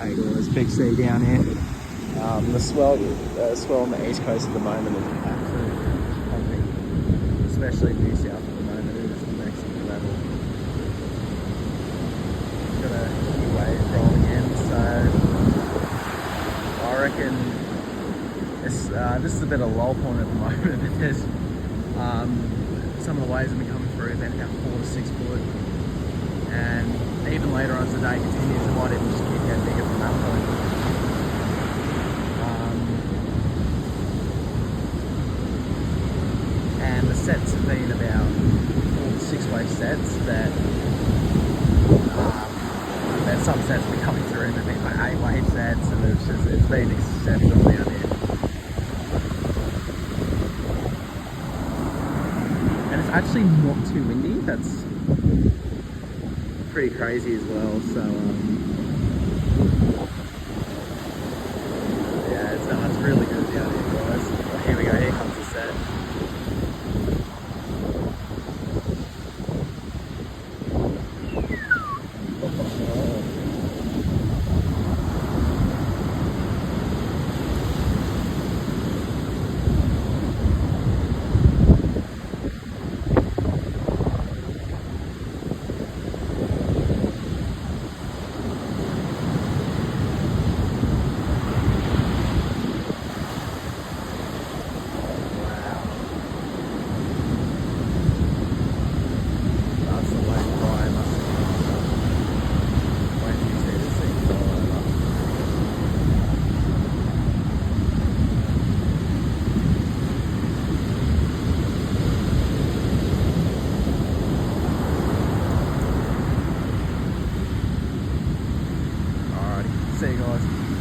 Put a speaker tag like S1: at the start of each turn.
S1: Hey guys, Big C down here. The swell on the east coast at the moment is absolutely pumping, especially in New South at the moment. It is the next level. Got a new wave rolling in, so I reckon this is a bit of a lull point at the moment because some of the waves have been coming through, been about 4 to 6 foot, and even later on as the day continues, it might even just keep getting bigger from that point. And the sets have been about 4 to 6 wave sets that there's some sets been coming through and they've been like 8 wave sets, and it's been exceptional down here. And it's actually not too windy. That's pretty crazy as well. So yeah, it's really good down here, guys. Well, here we go. Here comes the set. See you guys.